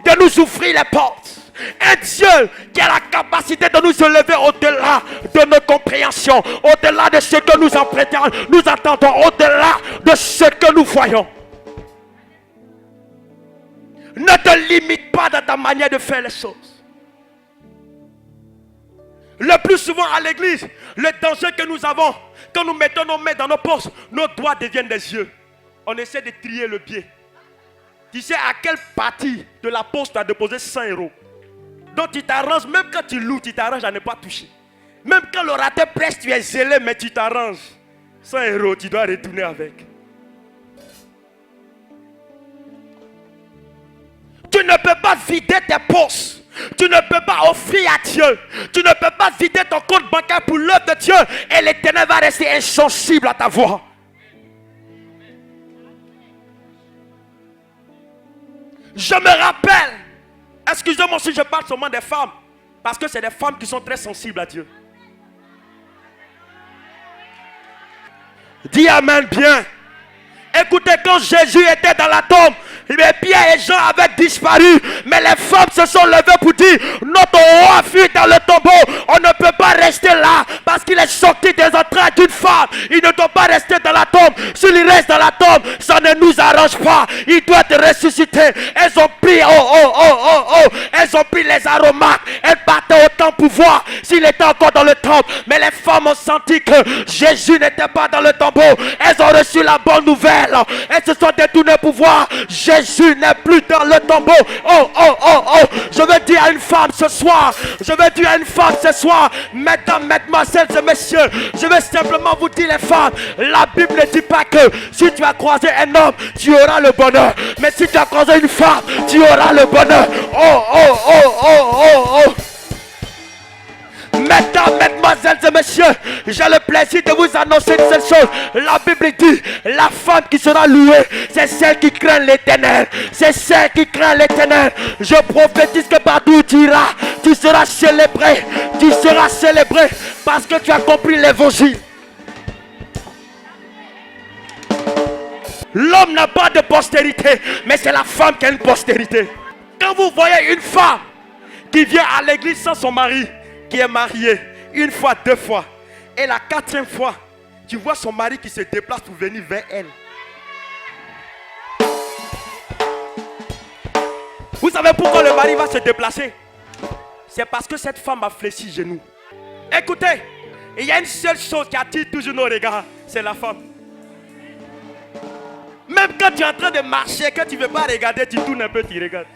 de nous ouvrir les portes, Un Dieu qui a la capacité de nous élever au-delà de nos compréhensions, au-delà de ce que nous entendons, au-delà de ce que nous voyons. Ne te limite pas dans ta manière de faire les choses. Le plus souvent à l'église, le danger que nous avons, quand nous mettons nos mains dans nos poches, nos doigts deviennent des yeux. On essaie de trier le pied. Tu sais à quelle partie de la poche tu as déposé 100 €. Donc tu t'arranges, même quand tu loues, tu t'arranges à ne pas toucher. Même quand le raté presse, tu es zélé, mais tu t'arranges. 100 €, tu dois retourner avec. Tu ne peux pas vider tes poches. Tu ne peux pas offrir à Dieu. Tu ne peux pas vider ton compte bancaire pour l'œuvre de Dieu. Et l'Éternel va rester insensible à ta voix. Je me rappelle. Excusez-moi si je parle seulement des femmes. Parce que c'est des femmes qui sont très sensibles à Dieu. Dis amen bien. Écoutez, quand Jésus était dans la tombe, les Pierre et Jean avaient disparu. Mais les femmes se sont levées pour dire, notre roi fuit dans le tombeau. On ne peut pas rester là parce qu'il est sorti des entrailles d'une femme. Il ne doit pas rester dans la tombe. S'il reste dans la tombe, ça ne nous arrange pas. Il doit être ressuscité. Elles ont pris, elles ont pris les aromates. Elles partaient au temple pour voir s'il était encore dans le temple. Mais les femmes ont senti que Jésus n'était pas dans le tombeau. Elles ont reçu la bonne nouvelle. Elles se sont détournées pour voir Jésus n'est plus dans le tombeau. Je veux dire à une femme ce soir, mesdames, mesdemoiselles et messieurs, je veux simplement vous dire les femmes, la Bible ne dit pas que si tu as croisé un homme, tu auras le bonheur. Mais si tu as croisé une femme, tu auras le bonheur. Mesdames, mesdemoiselles et messieurs, j'ai le plaisir de vous annoncer une seule chose. La Bible dit, la femme qui sera louée, c'est celle qui craint l'Éternel. C'est celle qui craint l'Éternel. Je prophétise que partout tu iras, tu seras célébré. Tu seras célébré parce que tu as compris l'évangile. L'homme n'a pas de postérité, mais c'est la femme qui a une postérité. Quand vous voyez une femme qui vient à l'église sans son mari, qui est mariée une fois, 2 fois, et la 4e fois, tu vois son mari qui se déplace pour venir vers elle. Vous savez pourquoi le mari va se déplacer? C'est parce que cette femme a fléchi genou. Écoutez, il y a une seule chose qui attire toujours nos regards, c'est la femme. Même quand tu es en train de marcher, que tu ne veux pas regarder, tu tournes un peu, tu regardes.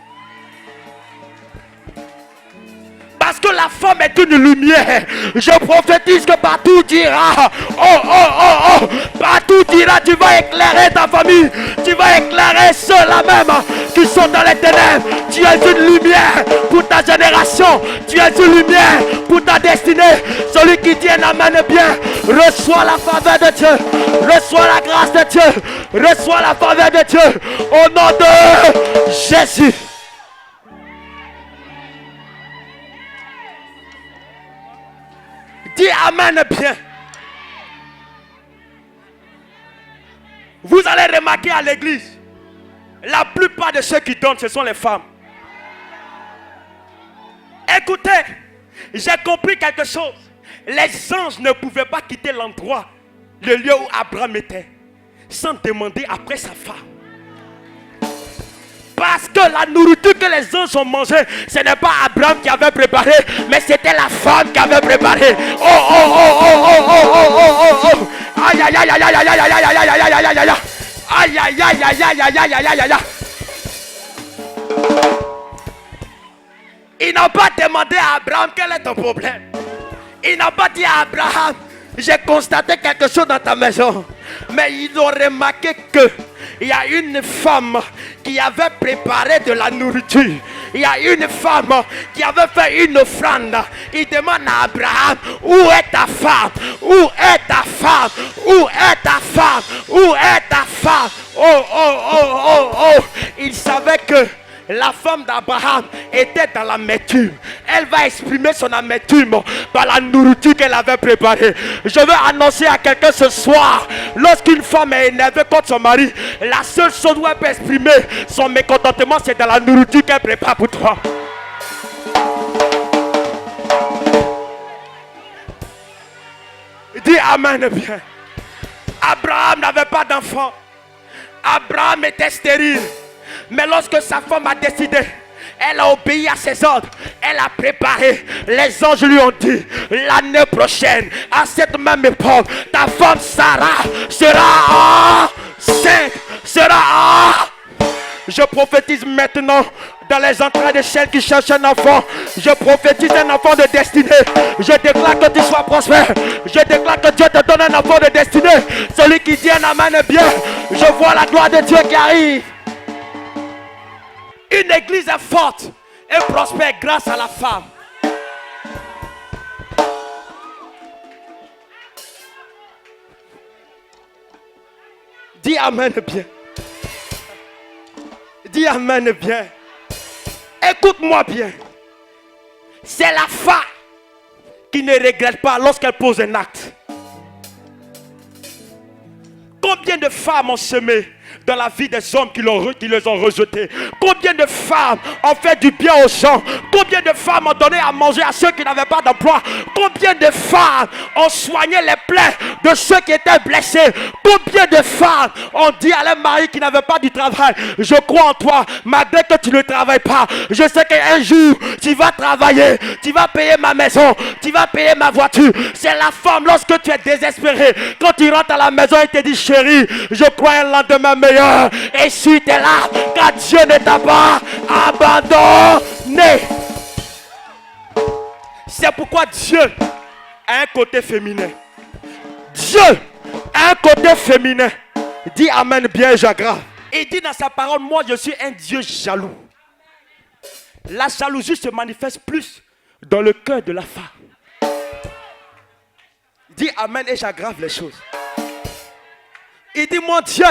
Parce que la femme est une lumière. Je prophétise que partout tu iras, partout tu iras, tu vas éclairer ta famille. Tu vas éclairer ceux-là même qui sont dans les ténèbres. Tu es une lumière pour ta génération. Tu es une lumière pour ta destinée. Celui qui dit un amen bien, reçoit la faveur de Dieu. Reçoit la grâce de Dieu. Reçoit la faveur de Dieu. Au nom de Jésus. Dis amen bien. Vous allez remarquer à l'église, la plupart de ceux qui donnent, ce sont les femmes. Écoutez, j'ai compris quelque chose. Les anges ne pouvaient pas quitter l'endroit, le lieu où Abraham était, sans demander après sa femme. Parce que la nourriture que les anges ont mangée, ce n'est pas Abraham qui avait préparé, mais c'était la femme qui avait préparé. Aïe aïe aïe aïe aïe aïe aïe aïe aïe aïe aïe aïe aïe. Aïe aïe aïe aïe aïe aïe aïe aïe aïe. Il n'a pas demandé à Abraham quel est ton problème. Il n'a pas dit à Abraham, j'ai constaté quelque chose dans ta maison. Mais ils ont remarqué que il y a une femme qui avait préparé de la nourriture. Il y a une femme qui avait fait une offrande. Il demande à Abraham, où est ta femme? Où est ta femme? Où est ta femme? Où est ta femme? Il savait que la femme d'Abraham était dans l'amertume. Elle va exprimer son amertume par la nourriture qu'elle avait préparée. Je veux annoncer à quelqu'un ce soir, lorsqu'une femme est énervée contre son mari, la seule chose où elle peut exprimer son mécontentement, c'est dans la nourriture qu'elle prépare pour toi. Dis amen bien. Abraham n'avait pas d'enfant. Abraham était stérile. Mais lorsque sa femme a décidé, elle a obéi à ses ordres. Elle a préparé. Les anges lui ont dit, l'année prochaine, à cette même époque, ta femme Sarah sera enceinte. Je prophétise maintenant dans les entrailles de celles qui cherchent un enfant. Je prophétise un enfant de destinée. Je déclare que tu sois prospère. Je déclare que Dieu te donne un enfant de destinée. Celui qui dit un amen est bien. Je vois la gloire de Dieu qui arrive. Une église est forte et prospère grâce à la femme. Dis amen bien. Dis amen bien. Écoute-moi bien. C'est la femme qui ne regrette pas lorsqu'elle pose un acte. Combien de femmes ont semé dans la vie des hommes qui les ont rejetés? Combien de femmes ont fait du bien aux gens? Combien de femmes ont donné à manger à ceux qui n'avaient pas d'emploi? Combien de femmes ont soigné les plaies de ceux qui étaient blessés? Combien de femmes ont dit à leur mari qui n'avait pas du travail, je crois en toi, malgré que tu ne travailles pas. Je sais qu'un jour, tu vas travailler, tu vas payer ma maison, tu vas payer ma voiture. C'est la femme, lorsque tu es désespéré, quand tu rentres à la maison et te dit, chérie, je crois un lendemain meilleur. Et si tu es là, car Dieu ne t'a pas abandonné. C'est pourquoi Dieu a un côté féminin. Dieu a un côté féminin. Dis amen bien, j'aggrave. Il dit dans sa parole, moi je suis un Dieu jaloux. La jalousie se manifeste plus dans le cœur de la femme. Dis amen et j'aggrave les choses. Il dit, mon Dieu,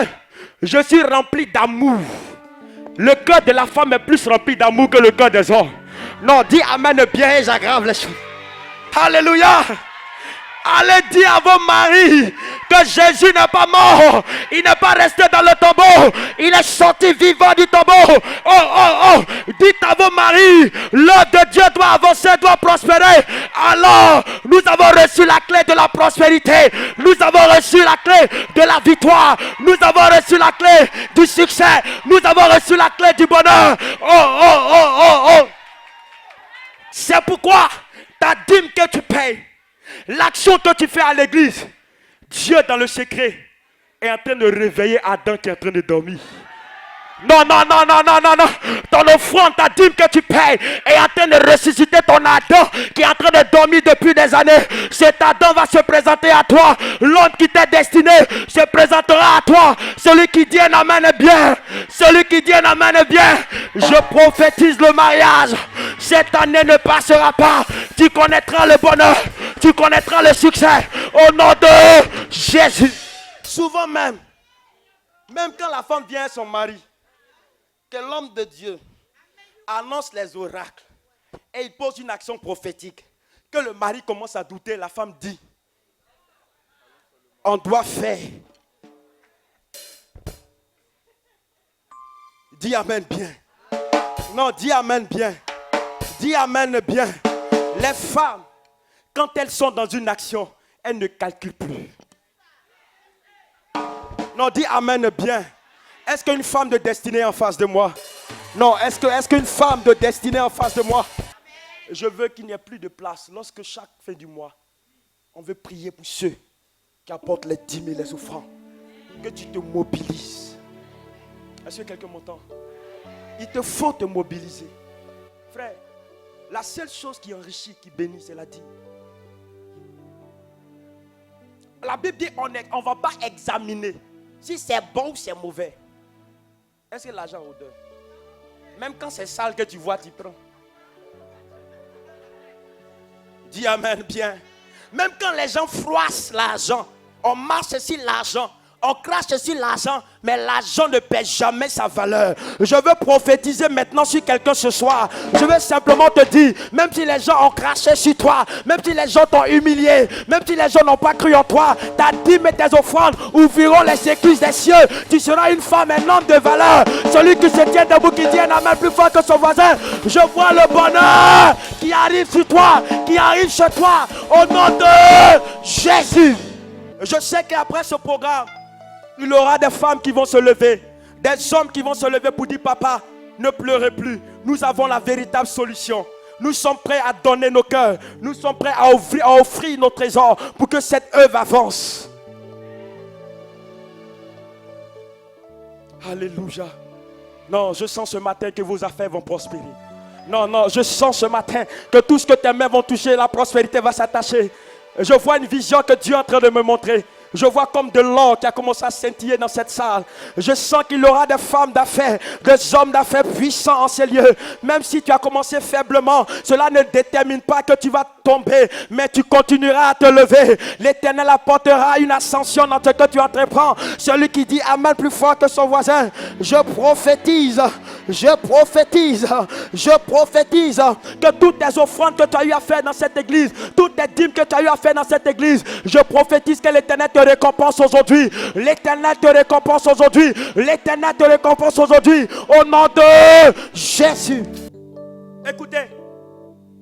je suis rempli d'amour. Le cœur de la femme est plus rempli d'amour que le cœur des hommes. Non, dis amen bien et j'aggrave les choses. Alléluia. Allez dire à vos maris que Jésus n'est pas mort. Il n'est pas resté dans le tombeau. Il est sorti vivant du tombeau. Oh. Dites à vos maris, l'œuvre de Dieu doit avancer, doit prospérer. Alors, nous avons reçu la clé de la prospérité. Nous avons reçu la clé de la victoire. Nous avons reçu la clé du succès. Nous avons reçu la clé du bonheur. Oh. C'est pourquoi ta dîme que tu payes, l'action que tu fais à l'église, Dieu dans le secret est en train de réveiller Adam qui est en train de dormir. Non. Ton offrande, ta dîme que tu payes est en train de ressusciter ton Adam qui est en train de dormir depuis des années. Cet Adam va se présenter à toi. L'homme qui t'est destiné se présentera à toi. Celui qui dit un amen est bien. Celui qui dit un amen est bien. Je prophétise le mariage. Cette année ne passera pas. Tu connaîtras le bonheur. Tu connaîtras le succès. Au nom de Jésus. Souvent même quand la femme vient à son mari, que l'homme de Dieu annonce les oracles et il pose une action prophétique, que le mari commence à douter, la femme dit, on doit faire. Dis amen bien. Non, dis amen bien. Dis amen bien. Les femmes, quand elles sont dans une action, elles ne calculent plus. Non, dis amen bien. Est-ce qu'une femme de destinée est en face de moi? Non, est-ce qu'une femme de destinée est en face de moi? Je veux qu'il n'y ait plus de place. Lorsque chaque fin du mois, on veut prier pour ceux qui apportent les dîmes et les offrandes. Que tu te mobilises. Est-ce que quelqu'un m'entend? Il te faut te mobiliser. Frère, la seule chose qui enrichit, qui bénit, c'est la dîme. La Bible dit on ne va pas examiner si c'est bon ou c'est mauvais. Est-ce que l'argent a odeur? Même quand c'est sale que tu vois, tu prends. Dis amen bien. Même quand les gens froissent l'argent, on marche sur l'argent, on crache sur l'argent, mais l'argent ne perd jamais sa valeur. Je veux prophétiser maintenant sur quelqu'un ce soir. Je veux simplement te dire, même si les gens ont craché sur toi, même si les gens t'ont humilié, même si les gens n'ont pas cru en toi, ta dîme et tes offrandes ouvriront les écluses des cieux. Tu seras une femme, un homme de valeur. Celui qui se tient debout, qui dit un amen plus fort que son voisin. Je vois le bonheur qui arrive sur toi, qui arrive chez toi, au nom de Jésus. Je sais qu'après ce programme, il y aura des femmes qui vont se lever, des hommes qui vont se lever pour dire, papa, ne pleurez plus. Nous avons la véritable solution. Nous sommes prêts à donner nos cœurs. Nous sommes prêts à offrir nos trésors pour que cette œuvre avance. Alléluia. Non, je sens ce matin que vos affaires vont prospérer. Non, je sens ce matin que tout ce que tes mains vont toucher, la prospérité va s'attacher. Je vois une vision que Dieu est en train de me montrer. Je vois comme de l'or qui a commencé à scintiller dans cette salle. Je sens qu'il y aura des femmes d'affaires, des hommes d'affaires puissants en ces lieux. Même si tu as commencé faiblement, cela ne détermine pas que tu vas tomber, mais tu continueras à te lever. L'Éternel apportera une ascension dans ce que tu entreprends. Celui qui dit Amen plus fort que son voisin. Je prophétise que toutes tes offrandes que tu as eu à faire dans cette église, toutes tes dîmes que tu as eu à faire dans cette église, je prophétise que l'Éternel te récompense aujourd'hui. L'Éternel te récompense aujourd'hui. L'Éternel te récompense aujourd'hui. Au nom de Jésus. Écoutez,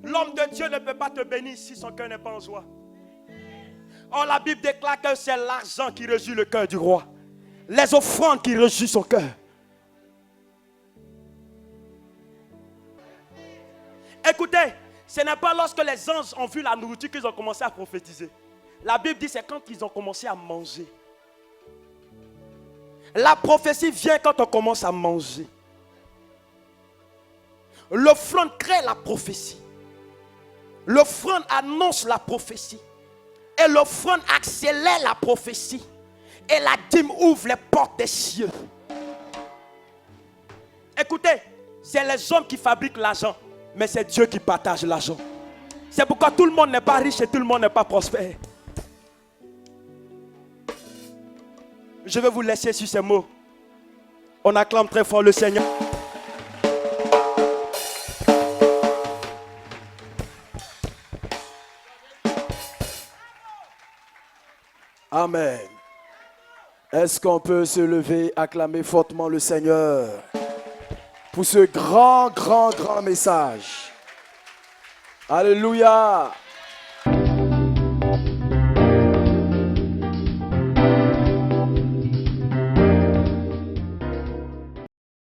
l'homme de Dieu ne peut pas te bénir si son cœur n'est pas en joie. Or, la Bible déclare que c'est l'argent qui réjouit le cœur du roi. Les offrandes qui réjouissent son cœur. Écoutez, ce n'est pas lorsque les anges ont vu la nourriture qu'ils ont commencé à prophétiser. La Bible dit c'est quand ils ont commencé à manger. La prophétie vient quand on commence à manger. L'offrande crée la prophétie. L'offrande annonce la prophétie. Et l'offrande accélère la prophétie. Et la dîme ouvre les portes des cieux. Écoutez, c'est les hommes qui fabriquent l'argent, mais c'est Dieu qui partage l'argent. C'est pourquoi tout le monde n'est pas riche et tout le monde n'est pas prospère. Je vais vous laisser sur ces mots. On acclame très fort le Seigneur. Amen. Est-ce qu'on peut se lever, acclamer fortement le Seigneur pour ce grand message? Alléluia.